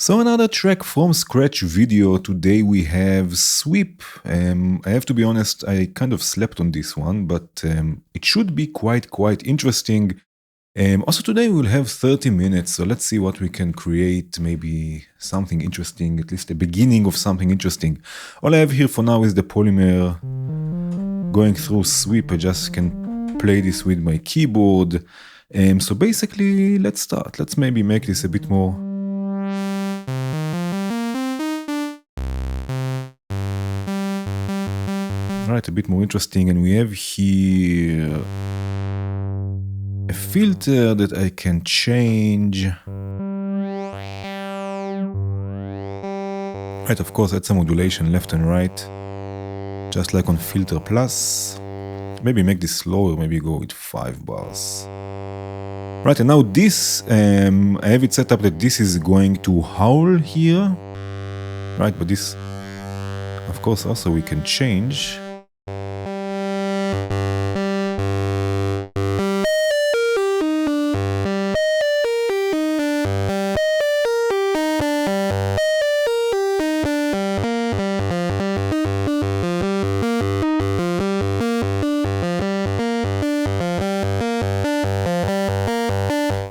So another track from scratch video. Today we have Sweep. I have to be honest, I kind of slept on this one, but it should be quite interesting. Also today we'll have 30 minutes, so let's see what we can create, maybe something interesting, at least the beginning of something interesting. All I have here for now is the polymer going through Sweep. I just can play this with my keyboard. So basically, let's start. Let's maybe make this a bit more... Right, a bit more interesting, and we have here a filter that I can change. Right, of course, add some modulation left and right, just like on Filter Plus. Maybe make this slower, maybe go with 5 bars. Right, and now this, I have it set up that this is going to howl here. Right, but this, of course, also we can change.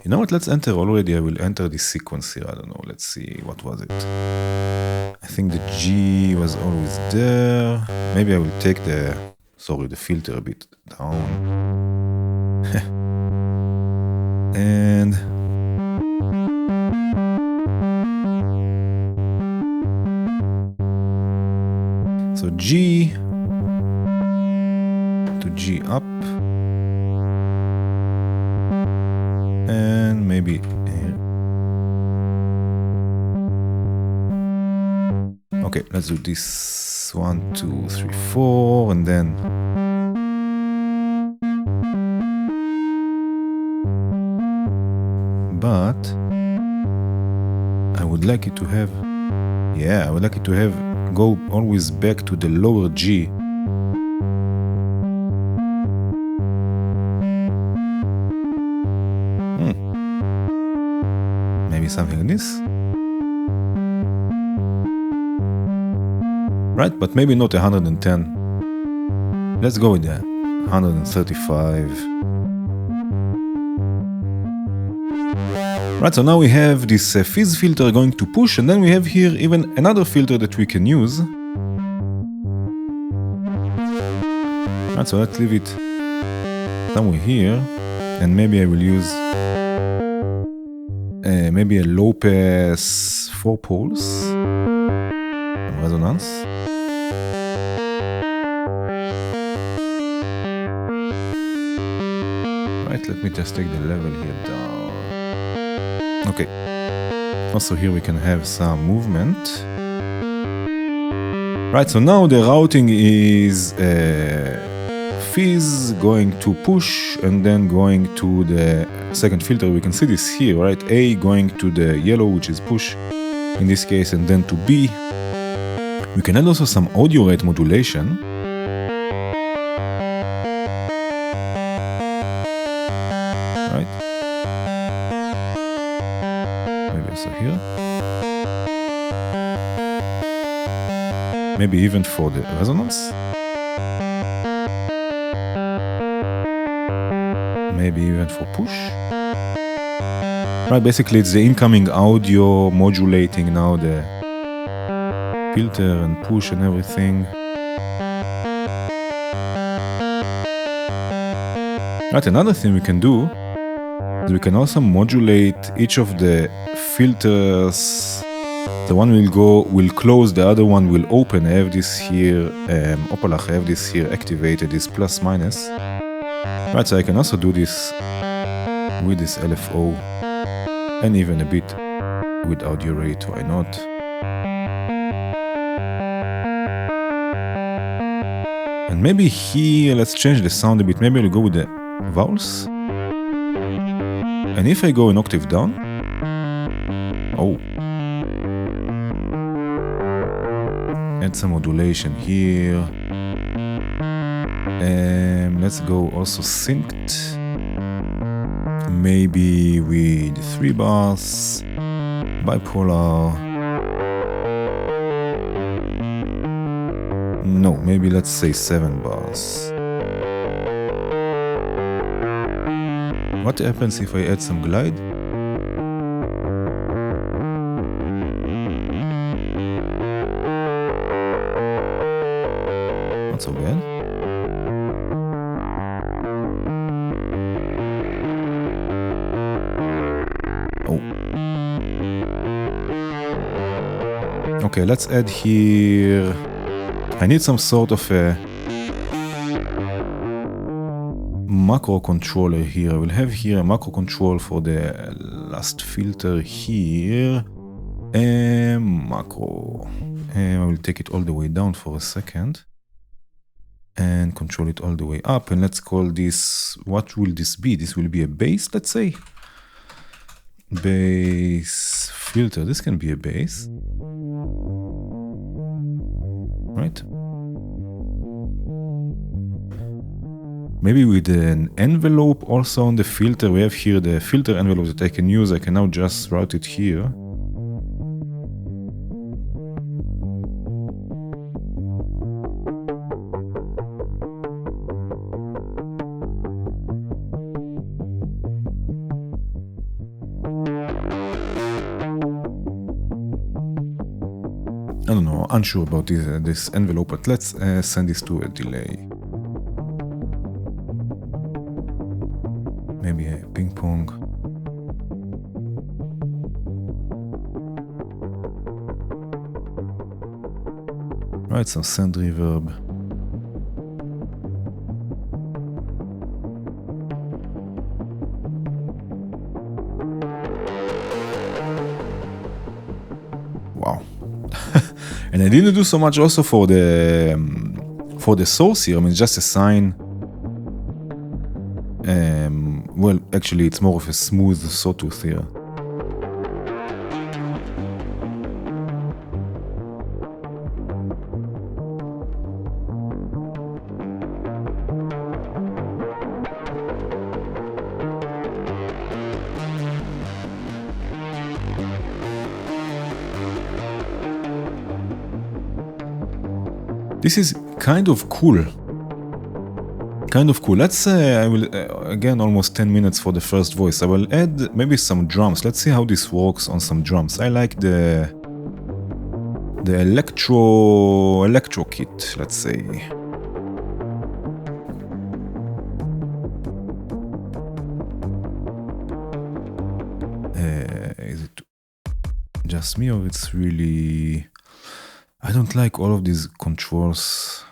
You know what, let's enter already. I will enter this sequence here. I don't know, let's see, what was it? I think the G was always there. Maybe I will take the filter a bit down. And so G to G up. And maybe here. Okay, let's do this 1, 2, 3, 4, and then but I would like it to have, I would like it to have go always back to the lower G. Maybe something like this. Right, but maybe not 110. Let's go with that. 135. Right, so now we have this fizz filter going to push, and then we have here even another filter that we can use. Right, so let's leave it somewhere here, and maybe I will use maybe a low pass 4 poles resonance. Right, let me just take the level here down. Okay. Also here we can have some movement. Right, so now the routing is fizz going to push and then going to the second filter. We can see this here, right? A going to the yellow, which is push in this case, and then to B. We can add also some audio rate modulation. Right? Maybe also here. Maybe even for the resonance. Maybe even for push. Right, basically it's the incoming audio modulating now the filter and push and everything. Right, another thing we can do is we can also modulate each of the filters. The one will close, the other one will open. I have this here, Opalach, I have this here activated, this plus minus. Right, so I can also do this with this LFO and even a bit with audio rate, why not? And maybe here, let's change the sound a bit. Maybe I'll go with the vowels. And if I go an octave down, add some modulation here. Let's go also synced. Maybe with 3 bars. bipolar. No, maybe let's say 7 bars. What happens if I add some glide? Not so bad. Oh. Okay, let's add here. I need some sort of a macro controller here. I will have here a macro control for the last filter here. Macro. I will take it all the way down for a second and control it all the way up. And let's call this, what will this be? This will be a bass, let's say. Bass filter. This can be a bass. Right? Maybe with an envelope also on the filter. We have here the filter envelope that I can use. I can now just route it here. I don't know, unsure about this envelope, but let's send this to a delay. Maybe a ping pong. Right, some send reverb. Wow. And I didn't do so much also for the source here. I mean, it's just a sine. Well, actually, it's more of a smooth sawtooth here. This is kind of cool. Let's say I will, again, almost 10 minutes for the first voice. I will add maybe some drums. Let's see how this works on some drums. I like the electro kit, let's say. Is it just me, or it's really... I don't like all of these controls.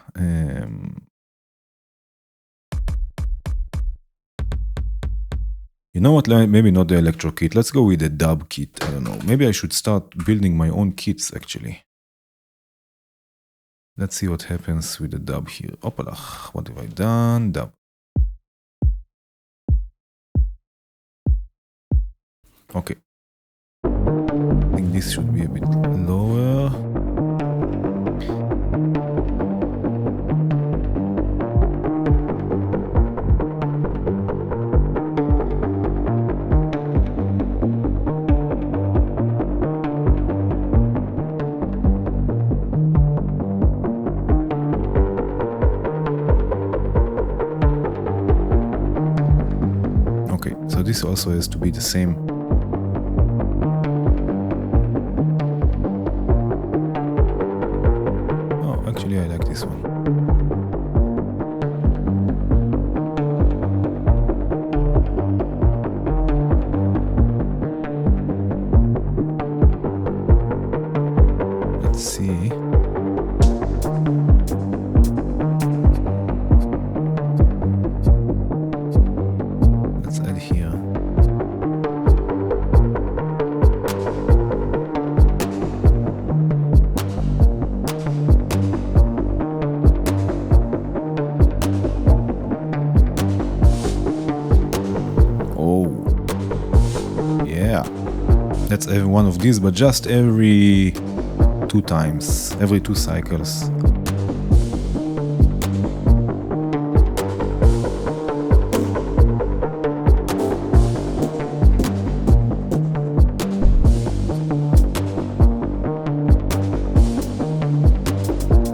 You know what, maybe not the electro kit. Let's go with the dub kit. I don't know. Maybe I should start building my own kits, actually. Let's see what happens with the dub here. Opala, what have I done? Dub. Okay. I think this should be a bit lower. So this also has to be the same. Oh, actually I like this one. Let's see. Let's have one of these, but just every 2 times, every 2 cycles.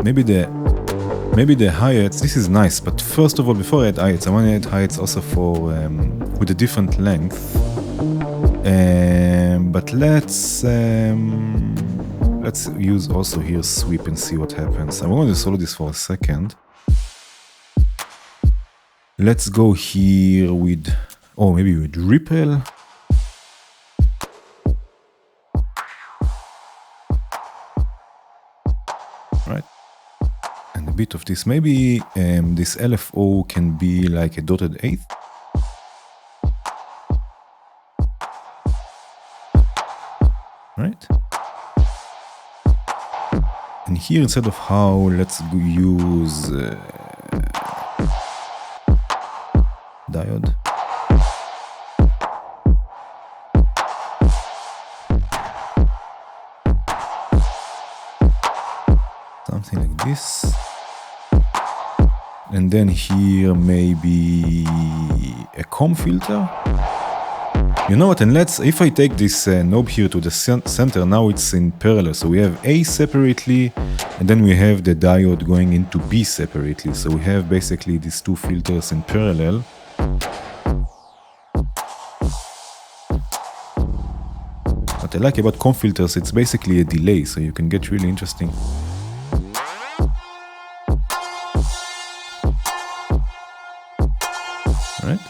maybe the hi-hats. This is nice, but first of all, before I add hi-hats, I want to add hi-hats also for with a different length. But let's use also here sweep and see what happens. I'm going to solo this for a second. Let's go here with, oh, maybe with ripple. Right. And a bit of this. Maybe this LFO can be like a dotted eighth. Right. And here, instead of how, let's use diode. Something like this. And then here maybe a comb filter. You know what, and let's, if I take this knob here to the center, now it's in parallel. So we have A separately, and then we have the diode going into B separately. So we have basically these two filters in parallel. What I like about comb filters, it's basically a delay, so you can get really interesting. Right?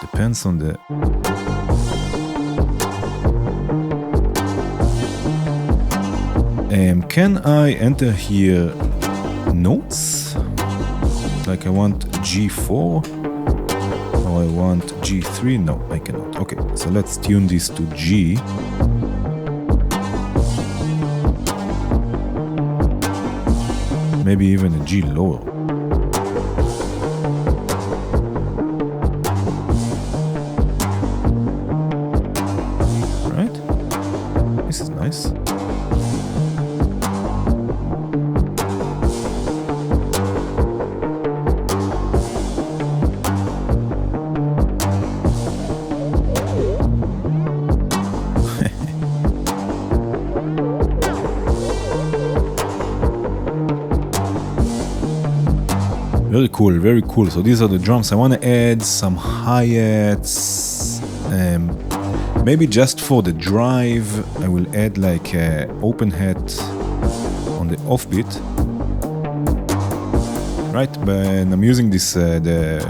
Depends on the... can I enter here notes? Like I want G4 or I want G3? No, I cannot. Okay, so let's tune this to G. Maybe even a G lower. Right? This is nice. Very cool, very cool. So these are the drums. I want to add some hi-hats. Maybe just for the drive, I will add like an open hat on the offbeat. Right, but I'm using this the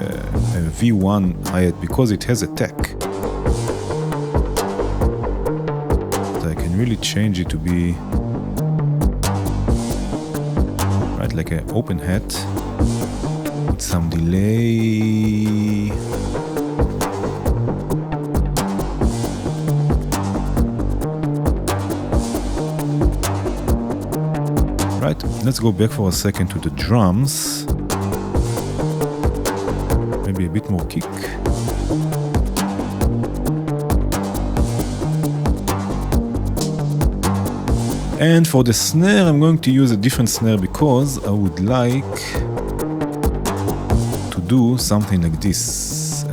V1 hi-hat because it has a tech. So I can really change it to be right like an open hat. Some delay. Right, let's go back for a second to the drums. Maybe a bit more kick. And for the snare, I'm going to use a different snare because I would like do something like this.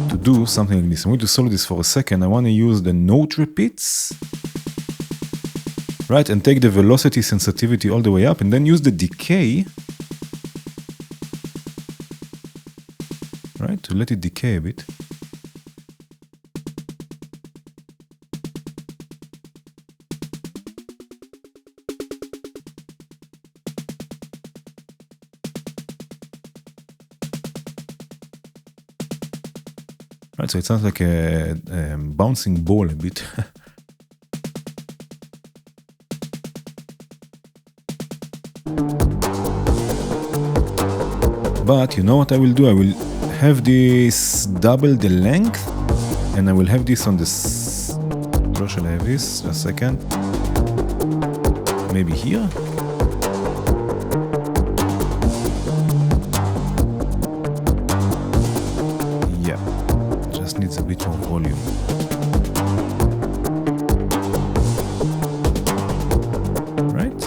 To do something like this, I'm going to solo this for a second. I want to use the note repeats, right, and take the velocity sensitivity all the way up, and then use the decay, right, to let it decay a bit. Right, so it sounds like a bouncing ball a bit. But you know what I will do? I will have this double the length, and I will have this on this. Where shall I have this? Just a second. Maybe here. Needs a bit more volume. Right?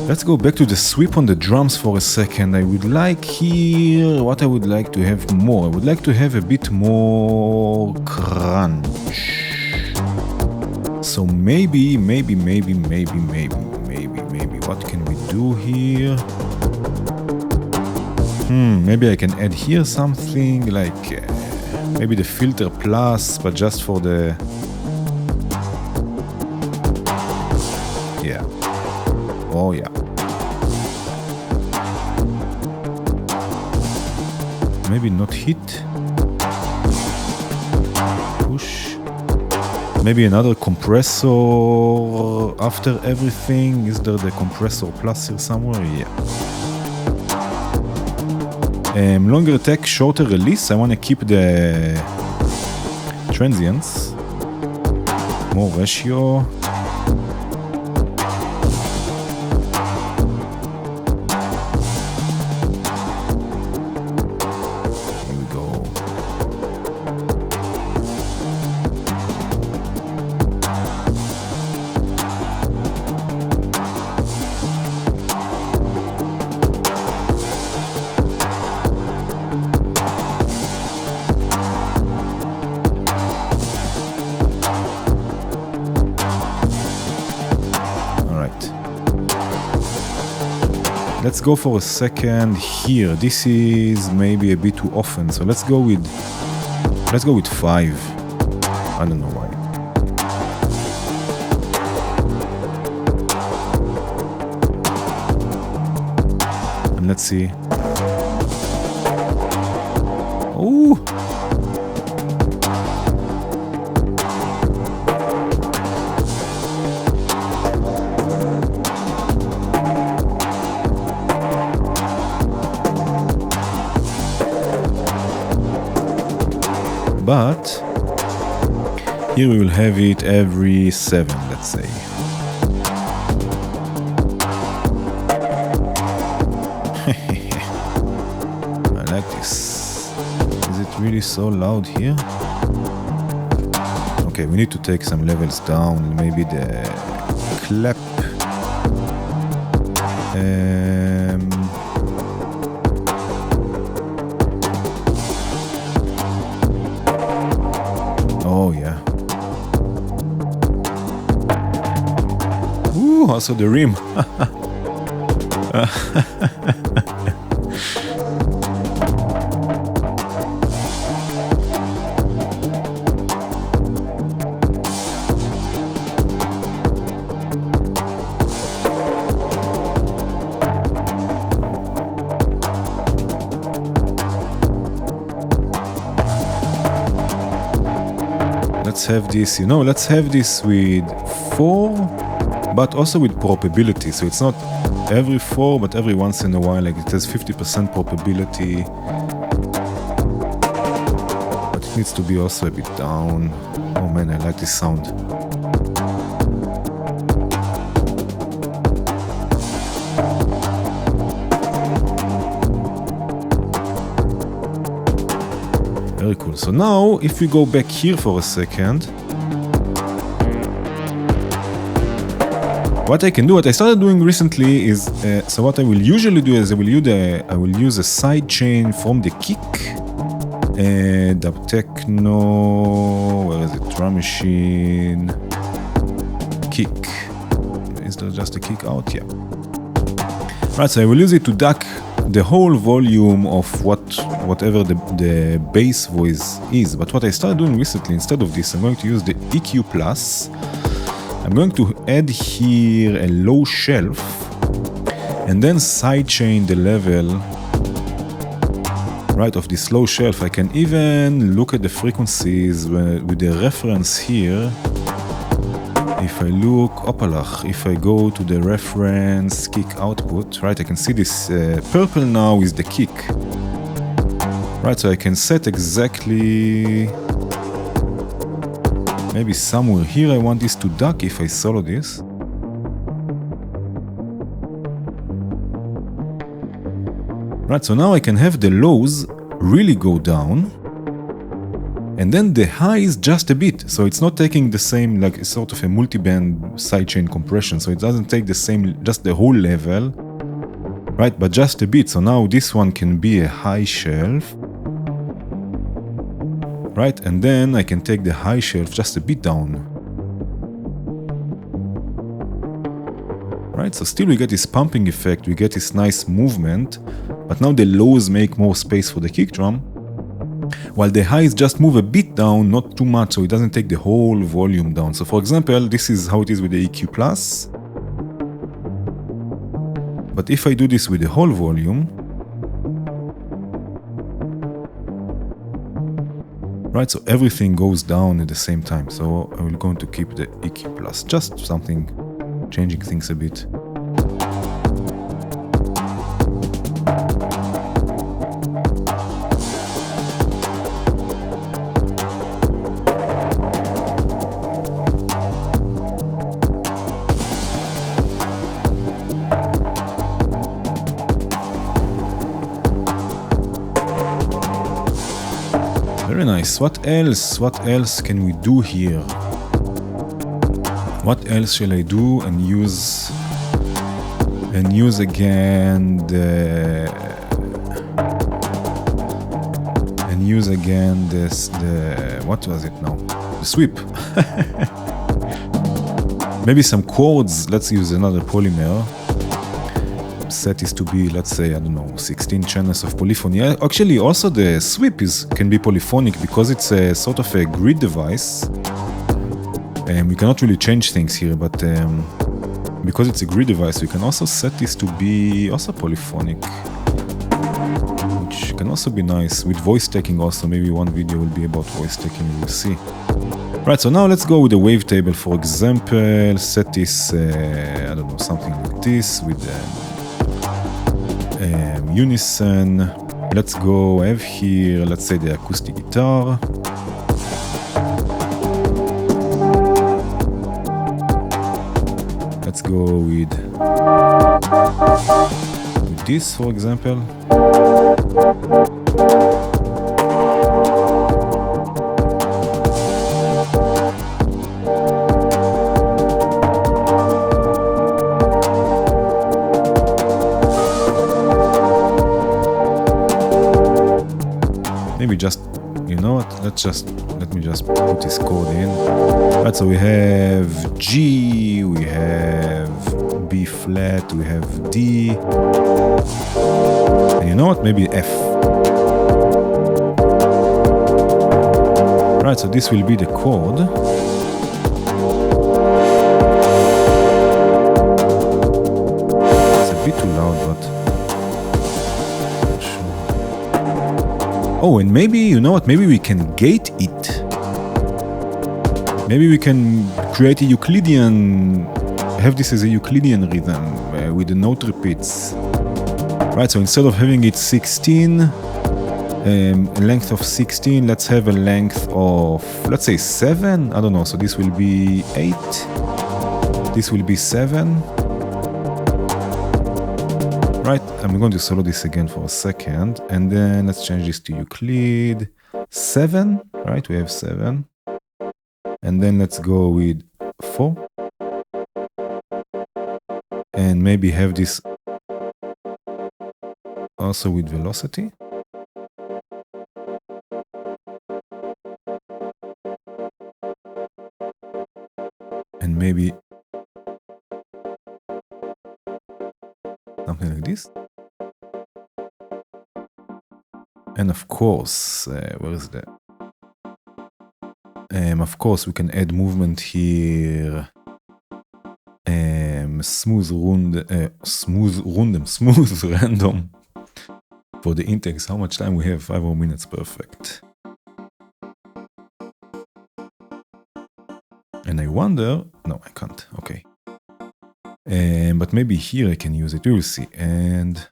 Let's go back to the sweep on the drums for a second. I would like here, what I would like to have more. I would like to have a bit more crunch. So maybe, what can we do here? Maybe I can add here something like maybe the filter plus, but just for the... Yeah. Oh yeah. Maybe not hit. Push. Maybe another compressor after everything. Is there the compressor plus here somewhere? Yeah. Longer attack, shorter release. I want to keep the transients. More ratio. Let's go for a second here. This is maybe a bit too often, so let's go with 5. I don't know why. And let's see. Oh! But here we will have it every 7, let's say. I like this. Is it really so loud here? Okay, we need to take some levels down. Maybe the clap. Oh yeah. Ooh, also the rim. Let's have this, let's have this with 4, but also with probability. So it's not every 4, but every once in a while, like it has 50% probability. But it needs to be also a bit down. Oh man, I like this sound. Very cool. So now, if we go back here for a second, what I can do, what I started doing recently is, so what I will usually do is I will use a side chain from the kick, dub techno, where is it, drum machine, kick. Is there just a kick out? Yeah. Right, so I will use it to duck the whole volume of whatever the bass voice is. But what I started doing recently, instead of this, I'm going to use the EQ plus. I'm going to add here a low shelf and then sidechain the level right of this low shelf. I can even look at the frequencies with the reference here. If I look, opalach, if I go to the reference kick output, right, I can see this purple now is the kick. Right, so I can set exactly, maybe somewhere here I want this to duck if I solo this. Right, so now I can have the lows really go down. And then the high is just a bit, so it's not taking the same, like sort of a multi-band sidechain compression, so it doesn't take the same, just the whole level, right, but just a bit. So now this one can be a high shelf, right, and then I can take the high shelf just a bit down, right, so still we get this pumping effect, we get this nice movement, but now the lows make more space for the kick drum, while the highs just move a bit down, not too much, so it doesn't take the whole volume down. So for example, this is how it is with the EQ+. But if I do this with the whole volume, right, so everything goes down at the same time. So I'm going to keep the EQ+, just something, changing things a bit. Very nice. What else? What else can we do here? What else shall I do and use again the what was it now? The sweep. Maybe some chords. Let's use another polymer. Set is to be, let's say, I don't know, 16 channels of polyphony. Actually, also the sweep can be polyphonic because it's a sort of a grid device. We cannot really change things here, but because it's a grid device, we can also set this to be also polyphonic, which can also be nice with voice taking. Also, maybe one video will be about voice taking. We'll see. Right, so now let's go with the wavetable. For example, set this, I don't know, something like this with unison. Let's go. I have here, let's say, the acoustic guitar. Let's go with this, for example. Maybe just, you know what, let me just put this chord in. Right, so we have G, we have B flat, we have D, and you know what, maybe F. Right, so this will be the chord. It's a bit too loud, but oh, and maybe, you know what, maybe we can gate it. Maybe we can create a Euclidean, have this as a Euclidean rhythm with the note repeats. Right, so instead of having it 16, a length of 16, let's have a length of, let's say 7. I don't know, so this will be 8. This will be 7. Right, I'm going to solo this again for a second, and then let's change this to Euclid 7, right, we have 7, and then let's go with 4, and maybe have this also with velocity, and maybe something like this. And of course, where is that? Of course, we can add movement here. Smooth random for the intakes. How much time we have? 5 more minutes. Perfect. And I wonder, no, I can't. Okay. But maybe here I can use it. We will see. And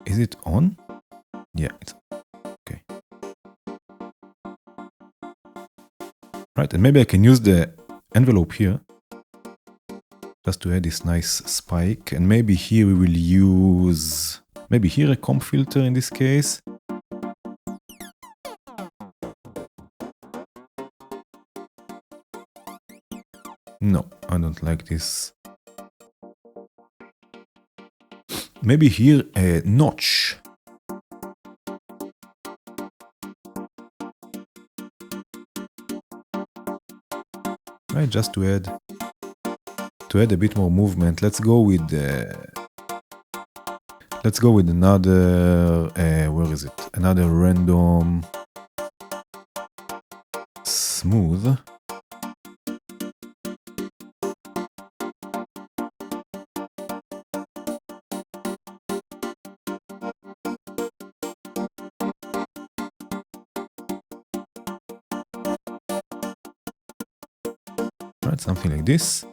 is it on? Yeah, it's okay. Right, and maybe I can use the envelope here just to add this nice spike. And maybe here we will use, maybe here a comp filter in this case. No, I don't like this. Maybe here a notch. Right, just to add a bit more movement. Let's go with another where is it? Another random smooth. Right, something like this.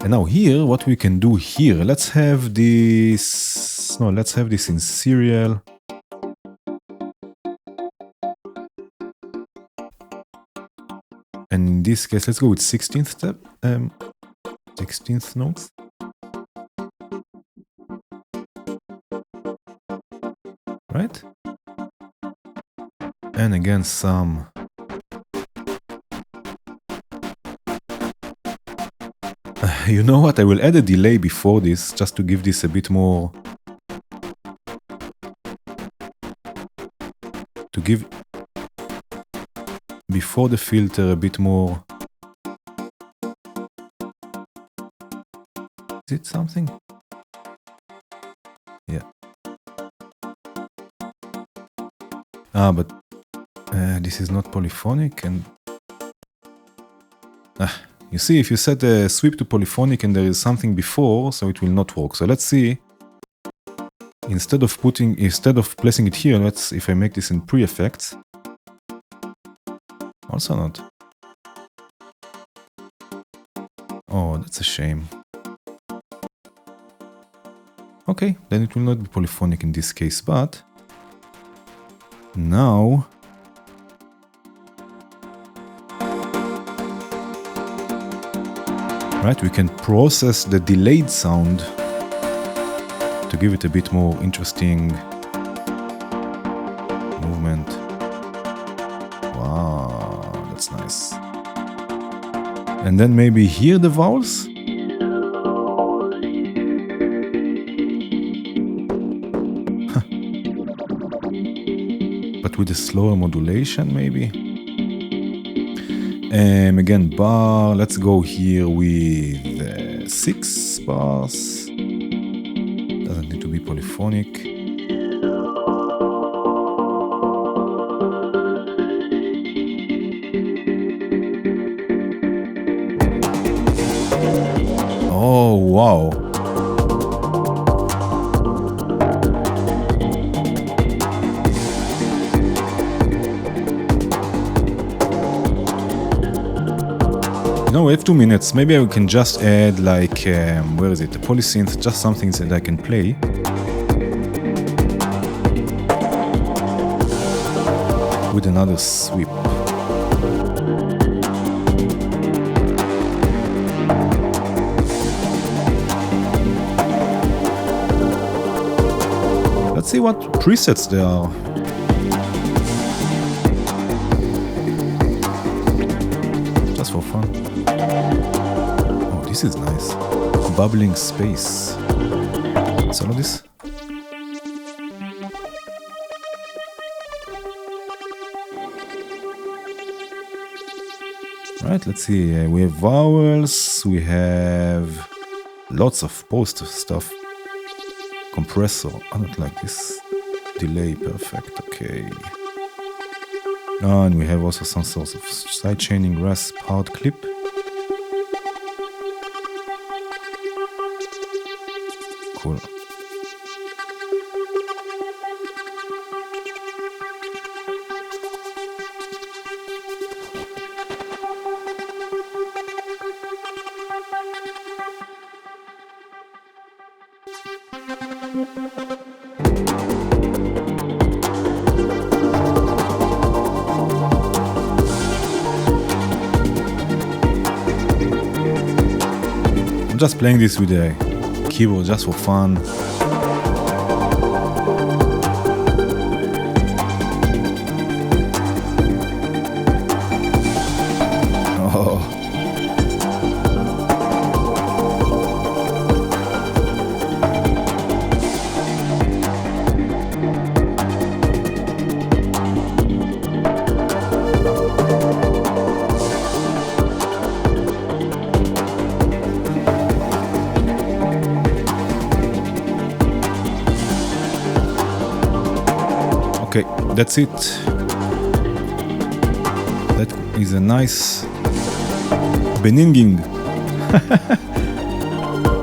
And now here, what we can do here, let's have this in serial. And in this case, let's go with 16th step, 16th notes. Right? And again, some you know what, I will add a delay before this, just to give this a bit more, to give before the filter a bit more. Is it something? Yeah. But this is not polyphonic, and you see, if you set a sweep to polyphonic and there is something before, so it will not work. So let's see. Instead of placing it here, if I make this in pre-effects. Also not. Oh, that's a shame. Okay, then it will not be polyphonic in this case, but now right, we can process the delayed sound to give it a bit more interesting movement. Wow, that's nice. And then maybe here the vowels. But with a slower modulation, maybe. Again, bar. Let's go here with 6 bars. Doesn't need to be polyphonic. Oh, wow. No, we have 2 minutes. Maybe I can just add like, where is it? A polysynth, just something that I can play. With another sweep. Let's see what presets there are. Just for fun. Oh, this is nice. Bubbling space. Some of this. Right, let's see. We have vowels. We have lots of post stuff. Compressor. I don't like this. Delay. Perfect. Okay. And we have also some sorts of side chaining, rasp, hard clip. Cool. I'm just playing this with a keyboard just for fun. Oh. Okay, that's it. That is a nice beninging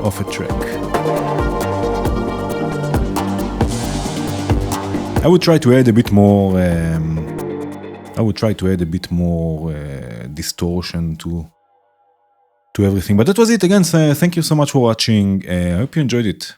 of a track. I would try to add a bit more. Distortion to everything. But that was it again. Thank you so much for watching. I hope you enjoyed it.